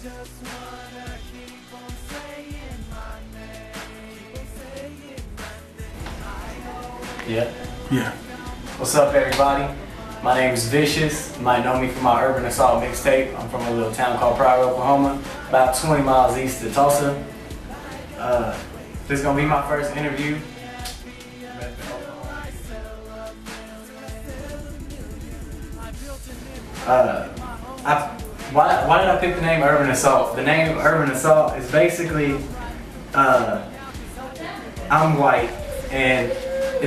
Yeah. Yeah. What's up, everybody? My name is Vishis. You might know me from my Urban Assault mixtape. I'm from a little town called Pryor, Oklahoma, about 20 miles east of Tulsa. This is gonna be my first interview. Why did I pick the name Urban Assault? The name Urban Assault is basically, I'm white, and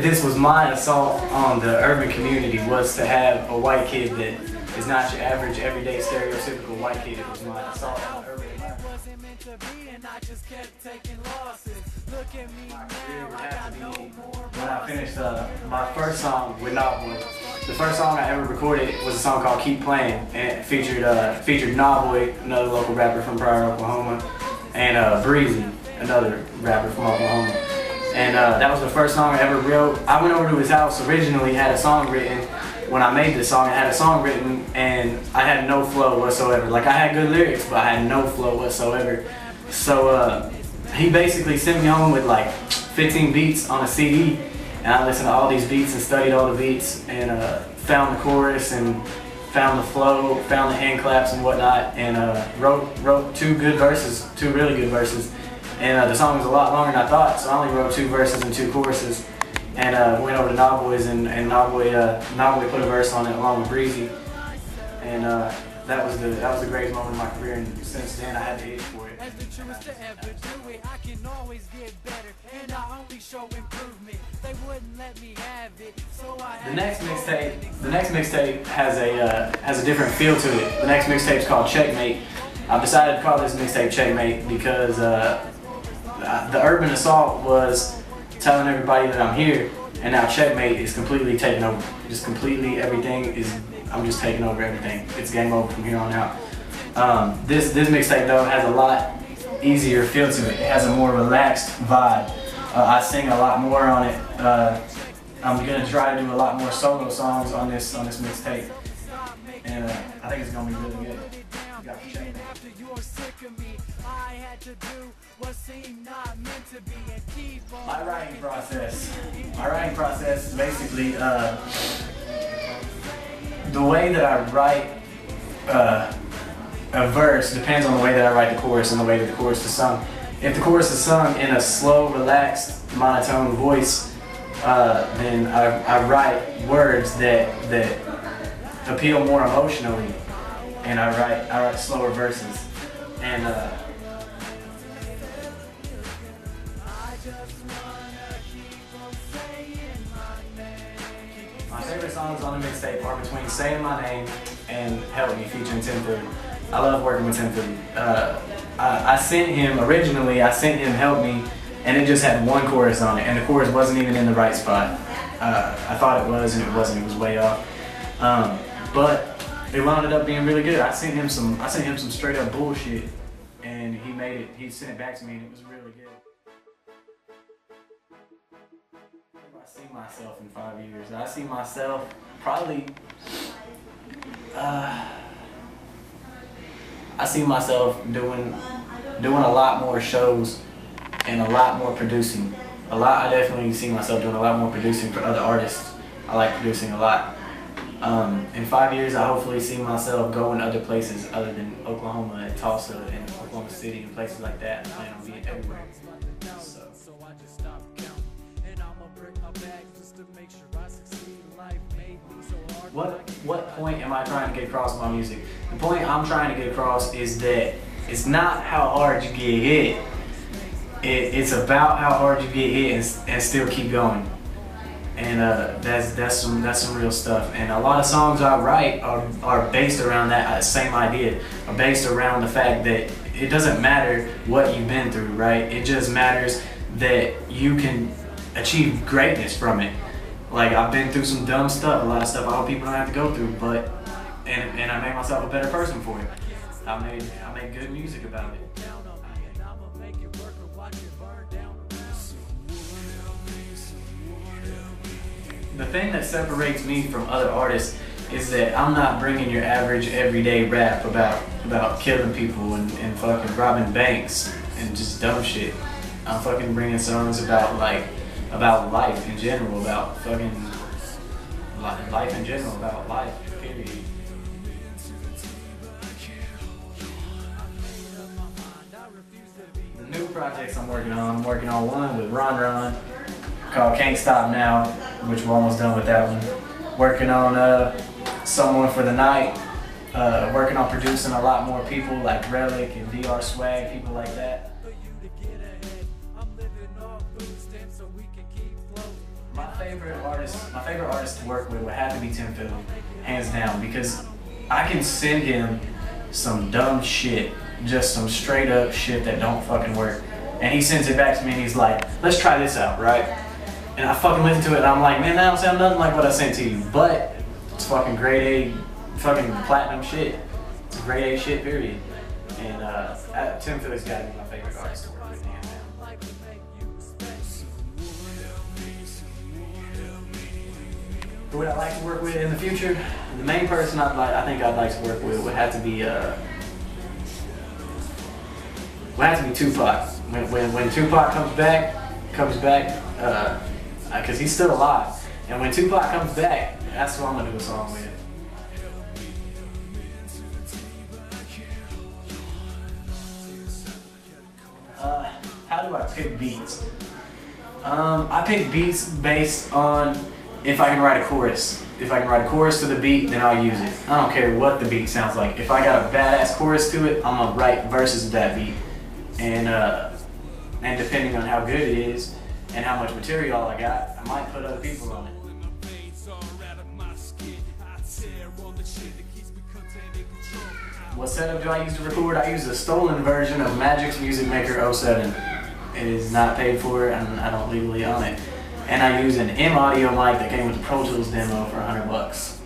this was my assault on the urban community, was to have a white kid that is not your average, everyday, stereotypical white kid. It was my assault on the urban environment. When I finished my first song with Knobboy. The first song I ever recorded was a song called Keep Playing, and it featured Knobboy, another local rapper from Pryor, Oklahoma, and Breezy, another rapper from Oklahoma. And that was the first song I ever wrote. I went over to his house, originally had a song written. When I made this song, I had a song written and I had no flow whatsoever. Like, I had good lyrics, but I had no flow whatsoever. So he basically sent me home with like 15 beats on a CD, and I listened to all these beats and studied all the beats and found the chorus and found the flow, found the hand claps and whatnot, and wrote two really good verses. And the song was a lot longer than I thought, so I only wrote 2 verses and 2 choruses. And went over to Knobboy's, and Knobboy put a verse on it along with Breezy. And that was the greatest moment of my career, and since then I had to itch for it. The next mixtape has a different feel to it. The next mixtape is called Checkmate. I've decided to call this mixtape Checkmate because the Urban Assault was telling everybody that I'm here, and now Checkmate is completely taking over. Just completely I'm just taking over everything. It's game over from here on out. This mixtape though has a lot easier feel to it. It has a more relaxed vibe. I sing a lot more on it. I'm gonna try to do a lot more solo songs on this mixtape, and I think it's gonna be really good. You got to check it out. My writing process basically, the way that I write a verse depends on the way that I write the chorus and the way that the chorus is sung. If the chorus is sung in a slow, relaxed, monotone voice, then I write words that appeal more emotionally, and I write slower verses. And my favorite songs on the mixtape are between Saying My Name and Help Me featuring 1030. I love working with 1030. I sent him Help Me, and it just had 1 chorus on it, and the chorus wasn't even in the right spot. I thought it was, and it wasn't. It was way off. But it wound up being really good. I sent him some straight up bullshit, and he sent it back to me, and it was really good. I see myself in 5 years. I see myself probably, I see myself doing a lot more shows and a lot more producing. I definitely see myself doing a lot more producing for other artists. I like producing a lot. In 5 years, I hopefully see myself going other places other than Oklahoma and Tulsa and Oklahoma City and places like that. I plan on being everywhere. So. What point am I trying to get across with my music? The point I'm trying to get across is that it's not how hard you get hit. It's about how hard you get hit and still keep going. And that's some real stuff. And a lot of songs I write are based around that same idea. Are based around the fact that it doesn't matter what you've been through, right? It just matters that you can achieve greatness from it. Like, I've been through some dumb stuff, a lot of stuff I hope people don't have to go through, and I made myself a better person for it. I made good music about it. The thing that separates me from other artists is that I'm not bringing your average everyday rap about about killing people and fucking robbing banks and just dumb shit. I'm fucking bringing songs about about life in general, about fucking life in general, about life, period. The new projects I'm working on one with Ron called Can't Stop Now, which we're almost done with that one. Working on Someone for the Night, working on producing a lot more people like Relic and DR Swag, people like that. My favorite artist to work with would have to be Tim Philly, hands down, because I can send him some dumb shit, just some straight up shit that don't fucking work, and he sends it back to me and he's like, let's try this out, right? And I fucking listen to it and I'm like, man, that don't sound nothing like what I sent to you, but it's fucking grade A, fucking platinum shit. It's grade A shit, period. And Tim Philly's gotta be my favorite artist to work with, hands down. Who would I like to work with in the future? The main person I think I'd like to work with would have to be Tupac. When Tupac comes back, because he's still alive. And when Tupac comes back, that's who I'm gonna do a song with. How do I pick beats? I pick beats based on if I can write a chorus. If I can write a chorus to the beat, then I'll use it. I don't care what the beat sounds like. If I got a badass chorus to it, I'm gonna write verses of that beat. And depending on how good it is and how much material I got, I might put other people on it. What setup do I use to record? I use a stolen version of Magic's Music Maker 07. It is not paid for and I don't legally own it. And I use an M Audio mic that came with the Pro Tools demo for $100.